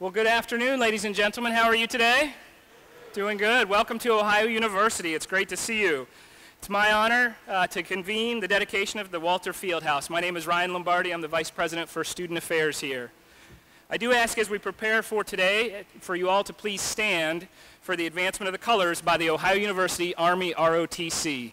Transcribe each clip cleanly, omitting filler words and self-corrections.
Well, good afternoon, ladies and gentlemen. How are you today? Doing good. Welcome to Ohio University. It's great to see you. It's my honor to convene the dedication of the Walter Fieldhouse. My name is Ryan Lombardi. I'm the Vice President for Student Affairs here. I do ask as we prepare for today for you all to please stand for the advancement of the colors by the Ohio University Army ROTC.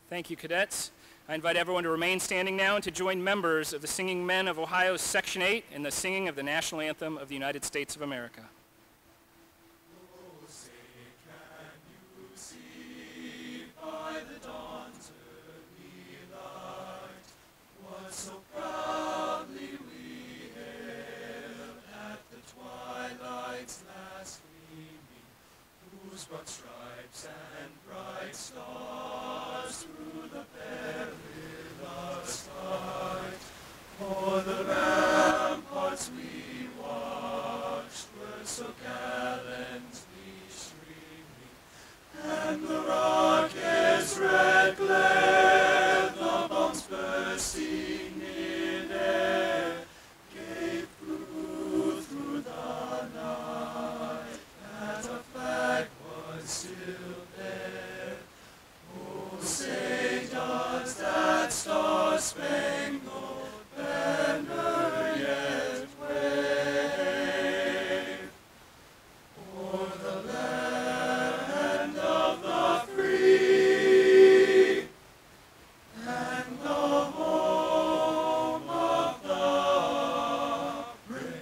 Thank you, cadets. I invite everyone to remain standing now and to join members of the Singing Men of Ohio's Section 8 in the singing of the National Anthem of the United States of America. Oh, say, can you see by the dawn's early light what so proudly we hailed at the twilight's last gleaming, whose broad stripes and bright stars through the perilous fight o'er the ramparts we watched were so gallantly streaming, and the rocket's red glare, the bombs bursting in air, gave proof through the night that a flag was still there. Oh, say does that star-spangled banner yet wave o'er the land of the free and the home of the brave?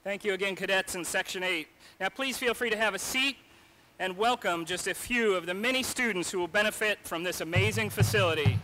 Thank you again, cadets in Section 8. Now, please feel free to have a seat and welcome just a few of the many students who will benefit from this amazing facility.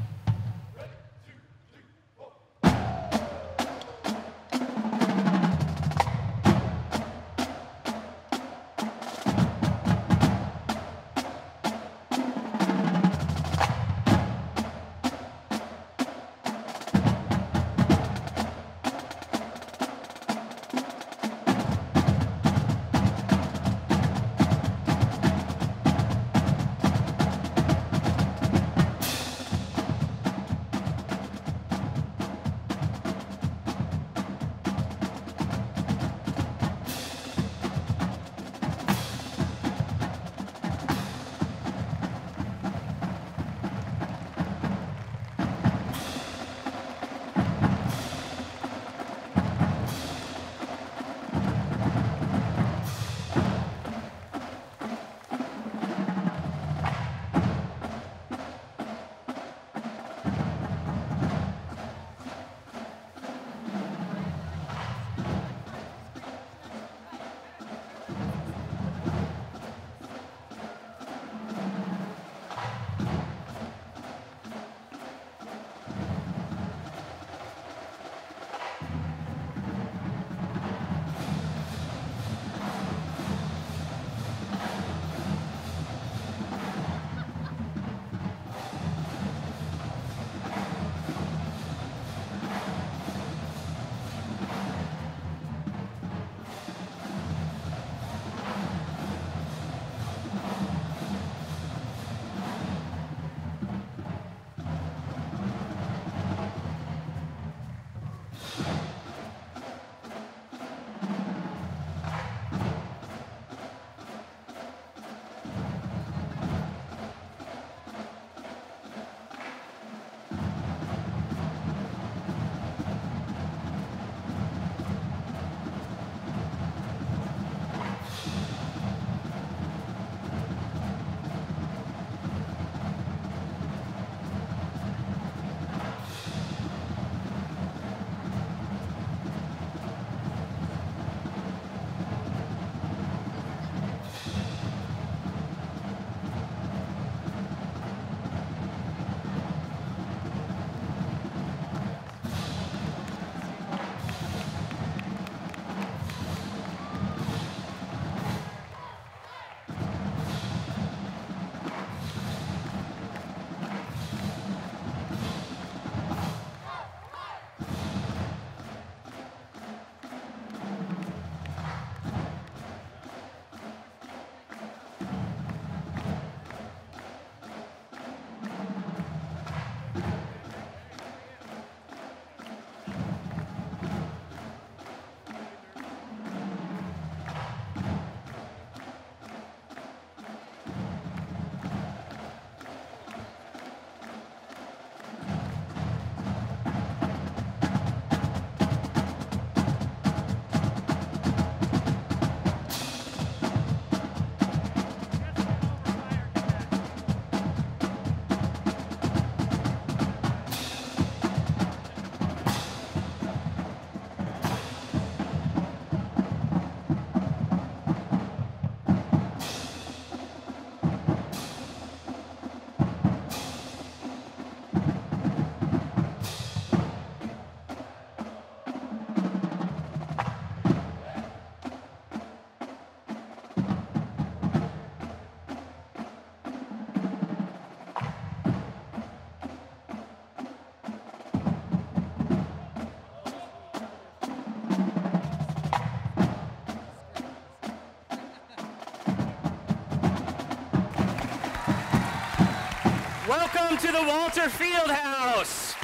Welcome to the Walter Fieldhouse.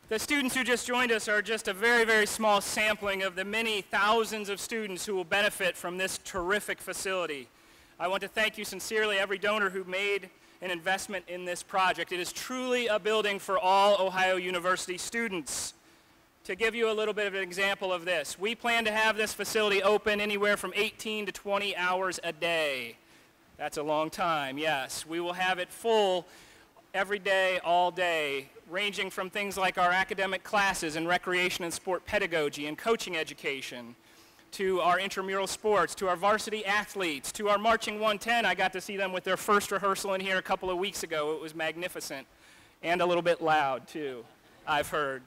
The students who just joined us are just a very, very small sampling of the many thousands of students who will benefit from this terrific facility. I want to thank you sincerely, every donor who made an investment in this project. It is truly a building for all Ohio University students. To give you a little bit of an example of this, we plan to have this facility open anywhere from 18 to 20 hours a day. That's a long time, yes. We will have it full every day, all day, ranging from things like our academic classes in recreation and sport pedagogy and coaching education, to our intramural sports, to our varsity athletes, to our marching 110. I got to see them with their first rehearsal in here a couple of weeks ago. It was magnificent and a little bit loud too, I've heard.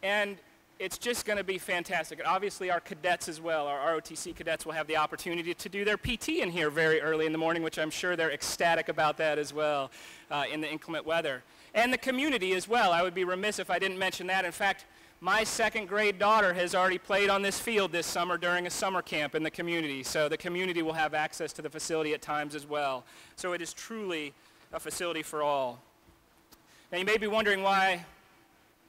And it's just going to be fantastic. And obviously our cadets as well, our ROTC cadets will have the opportunity to do their PT in here very early in the morning, which I'm sure they're ecstatic about that as well in the inclement weather. And the community as well. I would be remiss if I didn't mention that. In fact, my second grade daughter has already played on this field this summer during a summer camp in the community. So the community will have access to the facility at times as well. So it is truly a facility for all. Now you may be wondering why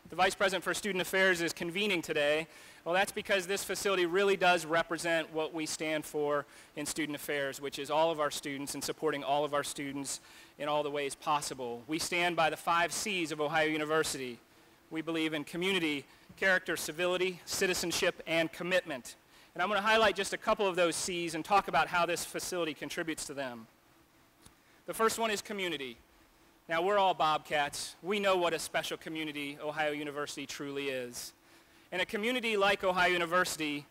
the Vice President for Student Affairs is convening today. Well, that's because this facility really does represent what we stand for in student affairs, which is all of our students and supporting all of our students in all the ways possible. We stand by the 5 C's of Ohio University. We believe in community, character, civility, citizenship, and commitment. And I'm going to highlight just a couple of those C's and talk about how this facility contributes to them. The first one is community. Now, we're all Bobcats. We know what a special community Ohio University truly is. And a community like Ohio University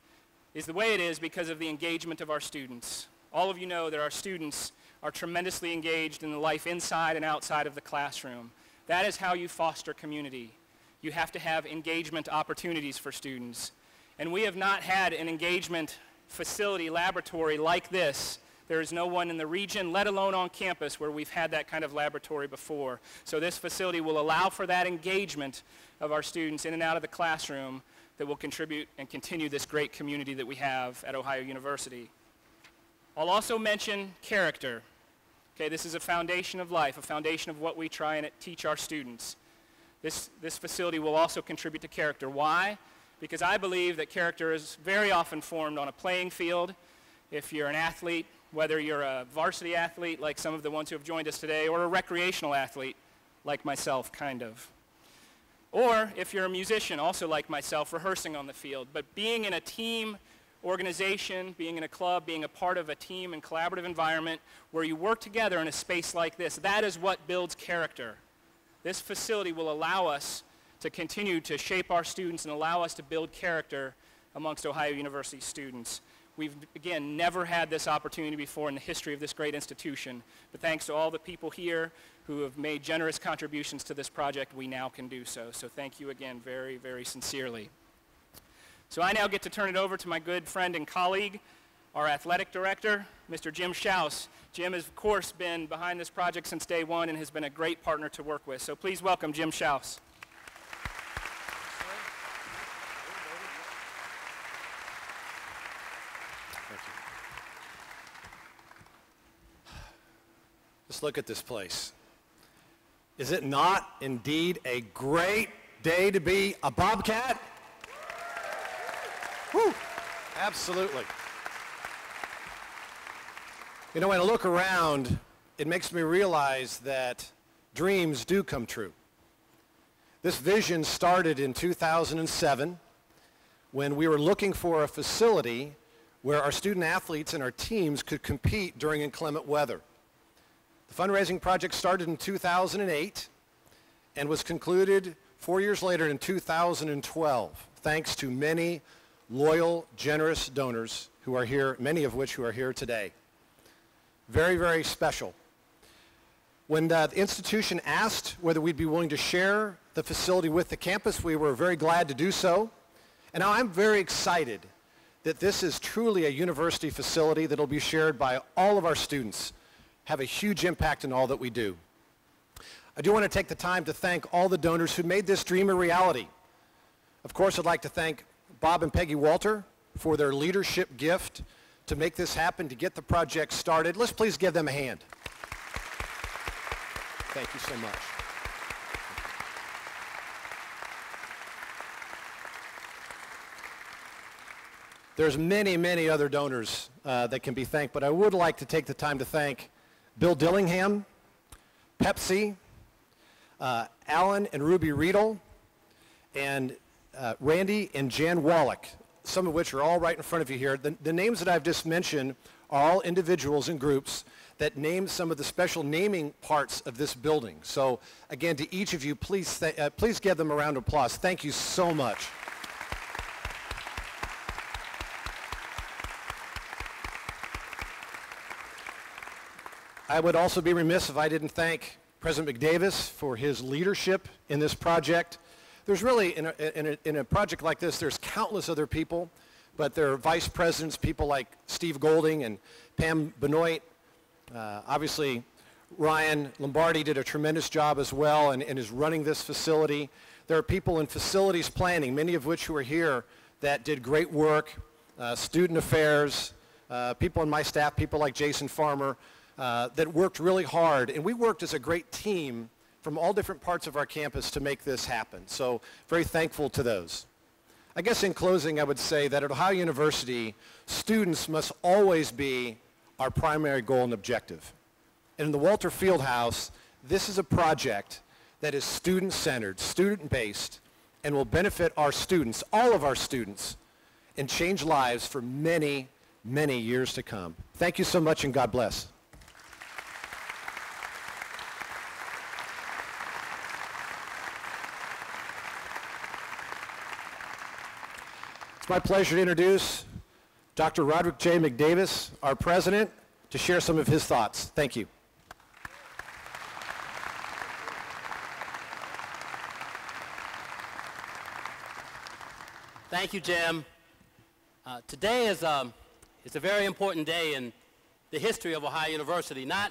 is the way it is because of the engagement of our students. All of you know that our students are tremendously engaged in the life inside and outside of the classroom. That is how you foster community. You have to have engagement opportunities for students. And we have not had an engagement facility, laboratory like this. There is no one in the region, let alone on campus, where we've had that kind of laboratory before. So this facility will allow for that engagement of our students in and out of the classroom that will contribute and continue this great community that we have at Ohio University. I'll also mention character. Okay, this is a foundation of life, a foundation of what we try and teach our students. This facility will also contribute to character. Why? Because I believe that character is very often formed on a playing field. If you're an athlete, whether you're a varsity athlete like some of the ones who have joined us today, or a recreational athlete like myself, kind of. Or if you're a musician, also like myself, rehearsing on the field. But being in a team organization, being in a club, being a part of a team and collaborative environment where you work together in a space like this, that is what builds character. This facility will allow us to continue to shape our students and allow us to build character amongst Ohio University students. We've, again, never had this opportunity before in the history of this great institution, but thanks to all the people here who have made generous contributions to this project, we now can do so. So thank you again very, very sincerely. So I now get to turn it over to my good friend and colleague, our athletic director, Mr. Jim Schaus. Jim has, of course, been behind this project since day one and has been a great partner to work with. So please welcome Jim Schaus. Just look at this place. Is it not indeed a great day to be a Bobcat? Woo! Absolutely. You know, when I look around, it makes me realize that dreams do come true. This vision started in 2007 when we were looking for a facility where our student athletes and our teams could compete during inclement weather. The fundraising project started in 2008 and was concluded 4 years later in 2012, thanks to many loyal, generous donors who are here, many of which who are here today. Very, very special. When the institution asked whether we'd be willing to share the facility with the campus, we were very glad to do so. And now I'm very excited that this is truly a university facility that will be shared by all of our students, have a huge impact in all that we do. I do want to take the time to thank all the donors who made this dream a reality. Of course, I'd like to thank Bob and Peggy Walter for their leadership gift to make this happen, to get the project started. Let's please give them a hand. Thank you so much. There's many, many other donors that can be thanked, but I would like to take the time to thank Bill Dillingham, Pepsi, Alan and Ruby Riedel, and Randy and Jan Wallach, some of which are all right in front of you here. The names that I've just mentioned are all individuals and groups that name some of the special naming parts of this building. So again, to each of you, please give them a round of applause. Thank you so much. I would also be remiss if I didn't thank President McDavis for his leadership in this project. There's really, in a project like this, there's countless other people, but there are vice presidents, people like Steve Golding and Pam Benoit. Obviously, Ryan Lombardi did a tremendous job as well and is running this facility. There are people in facilities planning, many of which who are here, that did great work, student affairs, people on my staff, people like Jason Farmer, that worked really hard. And we worked as a great team from all different parts of our campus to make this happen. So very thankful to those. I guess in closing, I would say that at Ohio University, students must always be our primary goal and objective. And in the Walter Fieldhouse, this is a project that is student-centered, student-based, and will benefit our students, all of our students, and change lives for many, many years to come. Thank you so much, and God bless. It's my pleasure to introduce Dr. Roderick J. McDavis, our president, to share some of his thoughts. Thank you. Thank you, Jim. Today is a very important day in the history of Ohio University, not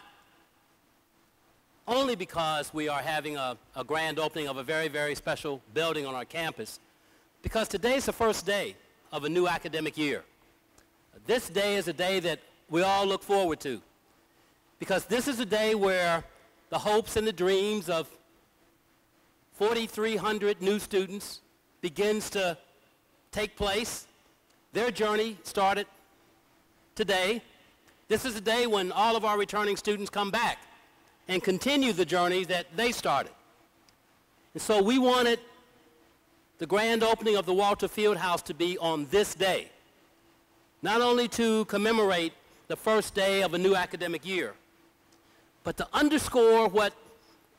only because we are having a grand opening of a very, very special building on our campus, because today is the first day of a new academic year. This day is a day that we all look forward to, because this is a day where the hopes and the dreams of 4,300 new students begins to take place. Their journey started today. This is a day when all of our returning students come back and continue the journey that they started. And so we wanted the grand opening of the Walter Fieldhouse to be on this day, not only to commemorate the first day of a new academic year, but to underscore what,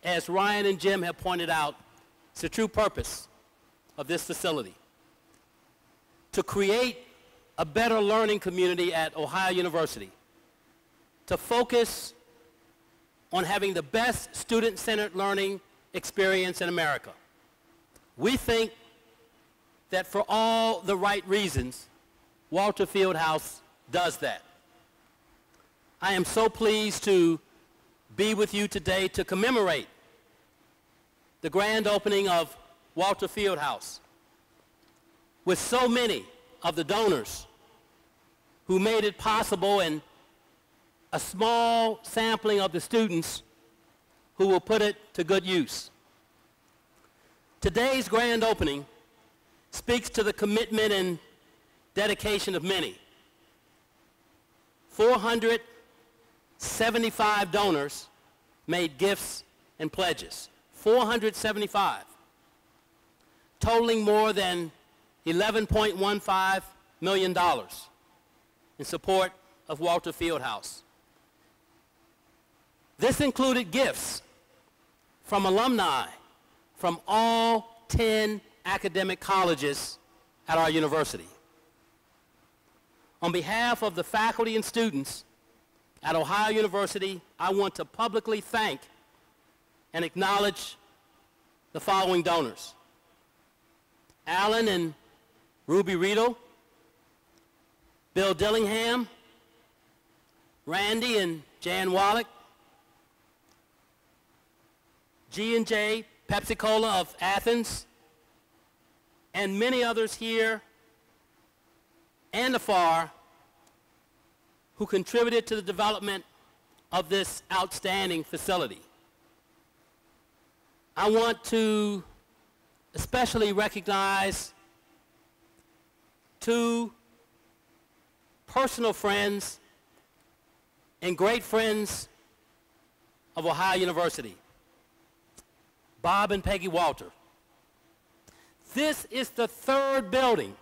as Ryan and Jim have pointed out, is the true purpose of this facility: to create a better learning community at Ohio University, to focus on having the best student-centered learning experience in America. We think that for all the right reasons, Walter Fieldhouse does that. I am so pleased to be with you today to commemorate the grand opening of Walter Fieldhouse with so many of the donors who made it possible, and a small sampling of the students who will put it to good use. Today's grand opening speaks to the commitment and dedication of many. 475 donors made gifts and pledges. 475, totaling more than $11.15 million in support of Walter Fieldhouse. This included gifts from alumni from all 10 academic colleges at our university. On behalf of the faculty and students at Ohio University, I want to publicly thank and acknowledge the following donors: Alan and Ruby Riedel, Bill Dillingham, Randy and Jan Wallach, G&J Pepsi Cola of Athens, and many others here and afar who contributed to the development of this outstanding facility. I want to especially recognize two personal friends and great friends of Ohio University, Bob and Peggy Walter. This is the third building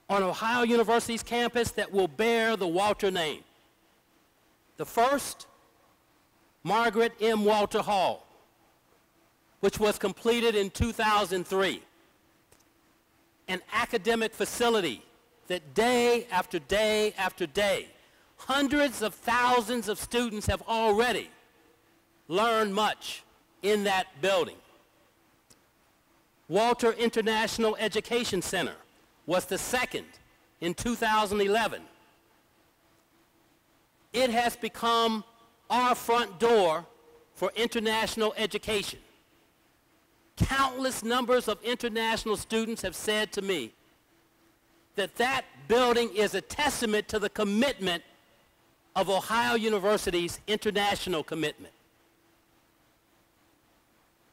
on Ohio University's campus that will bear the Walter name. The first, Margaret M. Walter Hall, which was completed in 2003. An academic facility that day after day after day, hundreds of thousands of students have already learned much in that building. Walter International Education Center was the second in 2011. It has become our front door for international education. Countless numbers of international students have said to me that that building is a testament to the commitment of Ohio University's international commitment.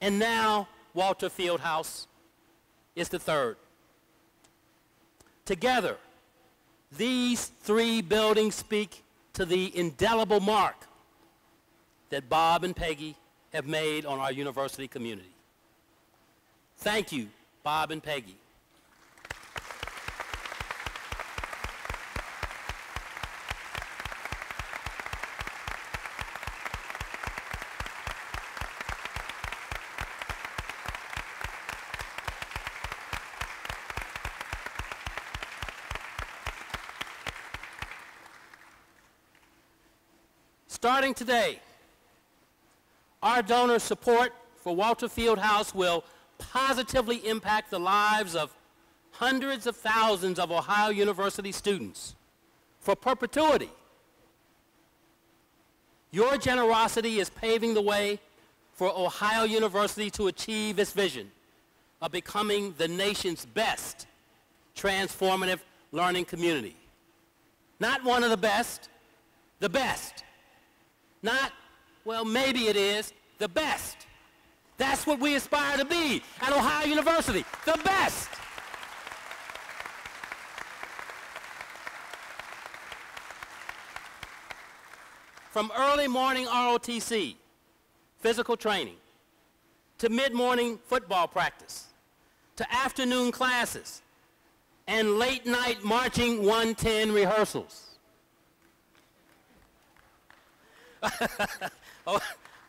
And now, Walter Fieldhouse is the third. Together, these three buildings speak to the indelible mark that Bob and Peggy have made on our university community. Thank you, Bob and Peggy. Starting today, our donor support for Walter Fieldhouse will positively impact the lives of hundreds of thousands of Ohio University students for perpetuity. Your generosity is paving the way for Ohio University to achieve its vision of becoming the nation's best transformative learning community. Not one of the best, the best. Not, well, maybe it is, the best. That's what we aspire to be at Ohio University, the best. From early morning ROTC, physical training, to mid-morning football practice, to afternoon classes, and late-night marching 110 rehearsals.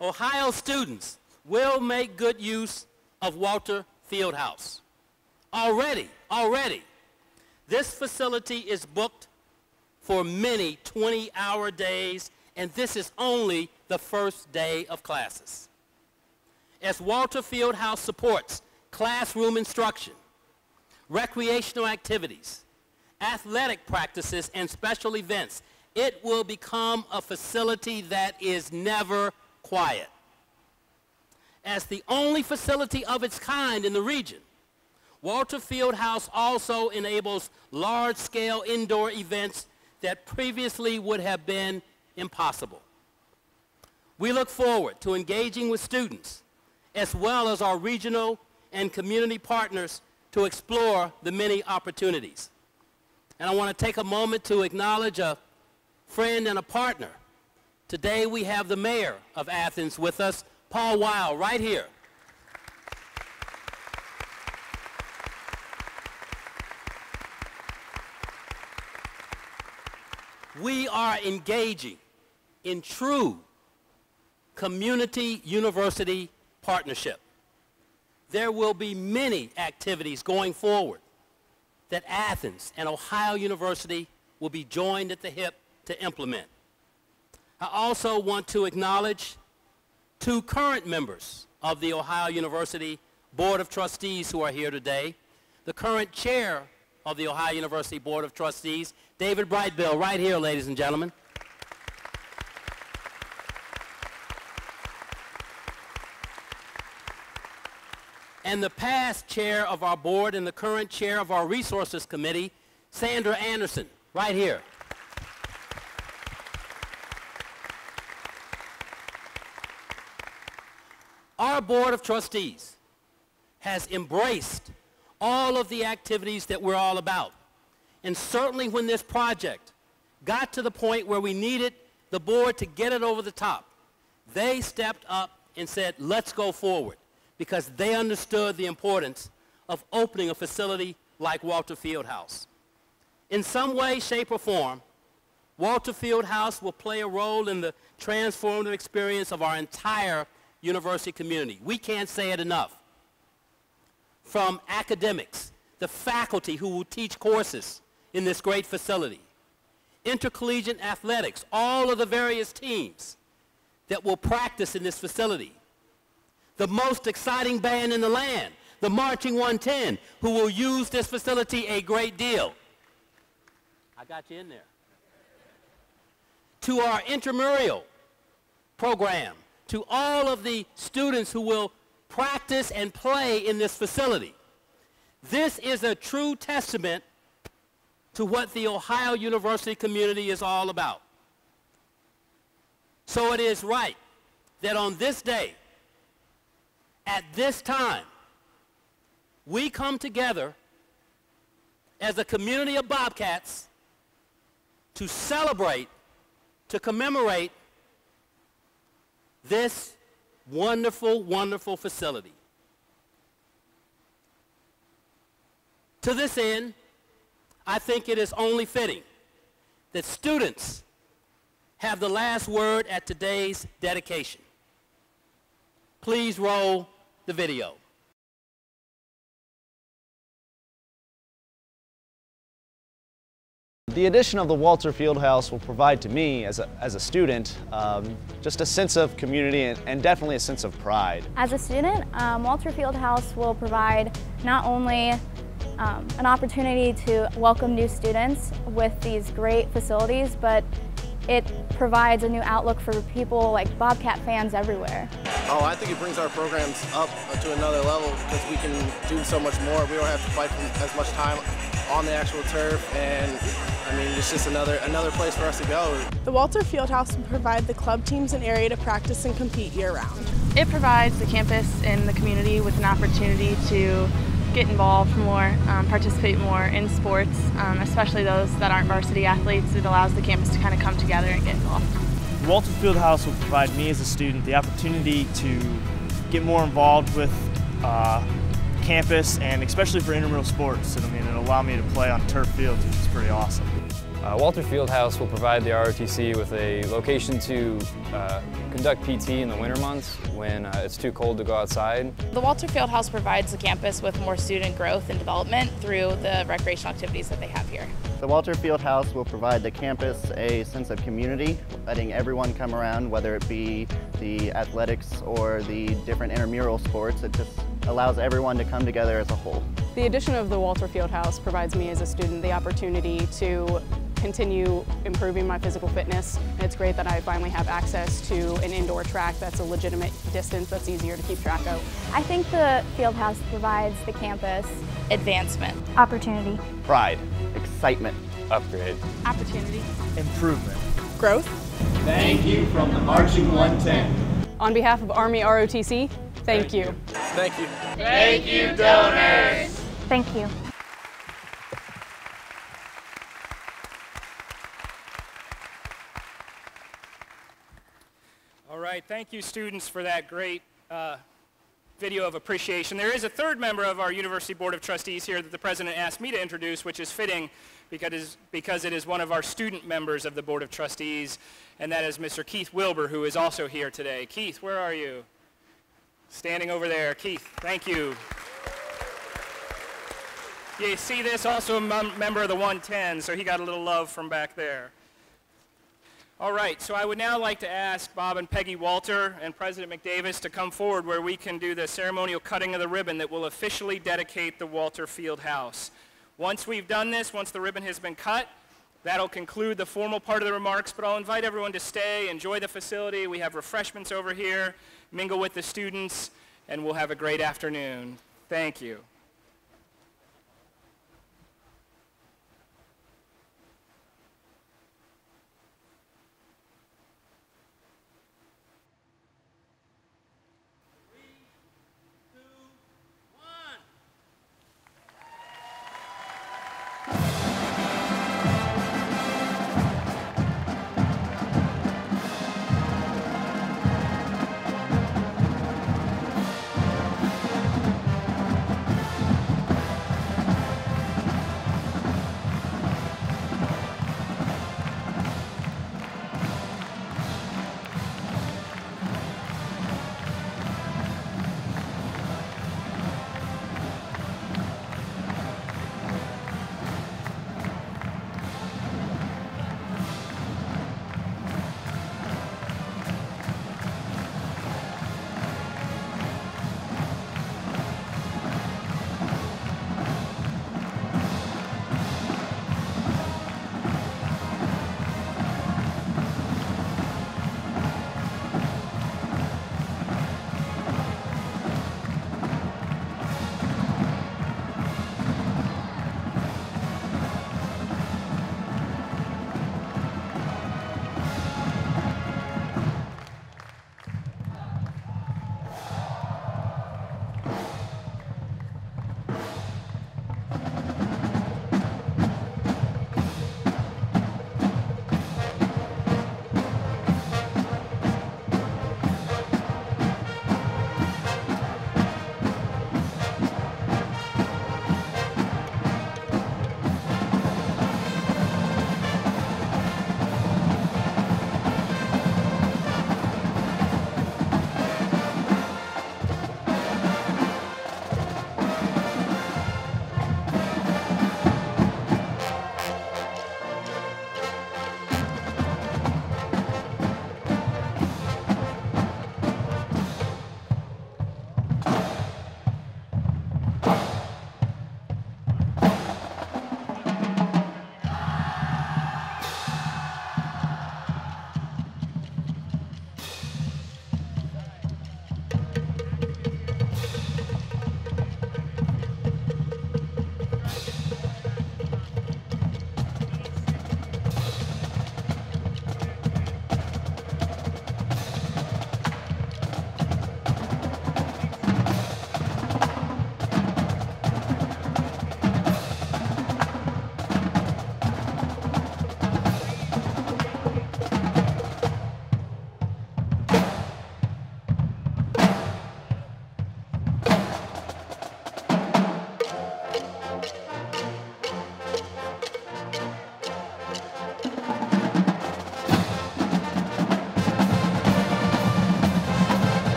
Ohio students will make good use of Walter Fieldhouse. Already, this facility is booked for many 20-hour days, and this is only the first day of classes. As Walter Fieldhouse supports classroom instruction, recreational activities, athletic practices, and special events, it will become a facility that is never quiet. As the only facility of its kind in the region, Walter Fieldhouse also enables large-scale indoor events that previously would have been impossible. We look forward to engaging with students as well as our regional and community partners to explore the many opportunities. And I want to take a moment to acknowledge a friend and a partner. Today we have the mayor of Athens with us, Paul Weil, right here. We are engaging in true community-university partnership. There will be many activities going forward that Athens and Ohio University will be joined at the hip to implement. I also want to acknowledge two current members of the Ohio University Board of Trustees who are here today. The current chair of the Ohio University Board of Trustees, David Brightbill, right here, ladies and gentlemen. and the past chair of our board and the current chair of our resources committee, Sandra Anderson, right here. Our board of trustees has embraced all of the activities that we're all about. And certainly when this project got to the point where we needed the board to get it over the top, they stepped up and said, let's go forward, because they understood the importance of opening a facility like Walter Fieldhouse. In some way, shape, or form, Walter Fieldhouse will play a role in the transformative experience of our entire university community. We can't say it enough. From academics, the faculty who will teach courses in this great facility, intercollegiate athletics, all of the various teams that will practice in this facility, the most exciting band in the land, the Marching 110, who will use this facility a great deal. I got you in there. To our intramural program, to all of the students who will practice and play in this facility. This is a true testament to what the Ohio University community is all about. So it is right that on this day, at this time, we come together as a community of Bobcats to celebrate, to commemorate this wonderful, wonderful facility. To this end, I think it is only fitting that students have the last word at today's dedication. Please roll the video. The addition of the Walter Fieldhouse will provide to me, as a student, just a sense of community and definitely a sense of pride. As a student, Walter Fieldhouse will provide not only an opportunity to welcome new students with these great facilities, but it provides a new outlook for people like Bobcat fans everywhere. Oh, I think it brings our programs up to another level because we can do so much more. We don't have to fight for as much time on the actual turf, and I mean, it's just another place for us to go. The Walter Fieldhouse will provide the club teams an area to practice and compete year-round. It provides the campus and the community with an opportunity to get involved more, participate more in sports, especially those that aren't varsity athletes. It allows the campus to kind of come together and get involved. Walter Fieldhouse will provide me as a student the opportunity to get more involved with campus, and especially for intramural sports. And I mean, it'll allow me to play on turf fields, which is pretty awesome. Walter Fieldhouse will provide the ROTC with a location to conduct PT in the winter months when it's too cold to go outside. The Walter Fieldhouse provides the campus with more student growth and development through the recreational activities that they have here. The Walter Fieldhouse will provide the campus a sense of community, letting everyone come around, whether it be the athletics or the different intramural sports. It just allows everyone to come together as a whole. The addition of the Walter Fieldhouse provides me as a student the opportunity to continue improving my physical fitness. And it's great that I finally have access to an indoor track that's a legitimate distance that's easier to keep track of. I think the Fieldhouse provides the campus advancement, opportunity, Pride. Excitement. Upgrade. opportunity, Improvement. Growth. Thank you from the Marching 110. On behalf of Army ROTC, thank you. Thank you. Thank you, donors. thank you. All right, thank you students for that great video of appreciation. There is a third member of our University Board of Trustees here that the President asked me to introduce, which is fitting because it is one of our student members of the Board of Trustees, and that is Mr. Keith Wilbur, who is also here today. Keith, where are you? Standing over there. Keith, thank you. You see this? Also a member of the 110, so he got a little love from back there. All right, so I would now like to ask Bob and Peggy Walter and President McDavis to come forward where we can do the ceremonial cutting of the ribbon that will officially dedicate the Walter Fieldhouse. Once we've done this, once the ribbon has been cut, that'll conclude the formal part of the remarks, but I'll invite everyone to stay, enjoy the facility. We have refreshments over here, mingle with the students, and we'll have a great afternoon. Thank you.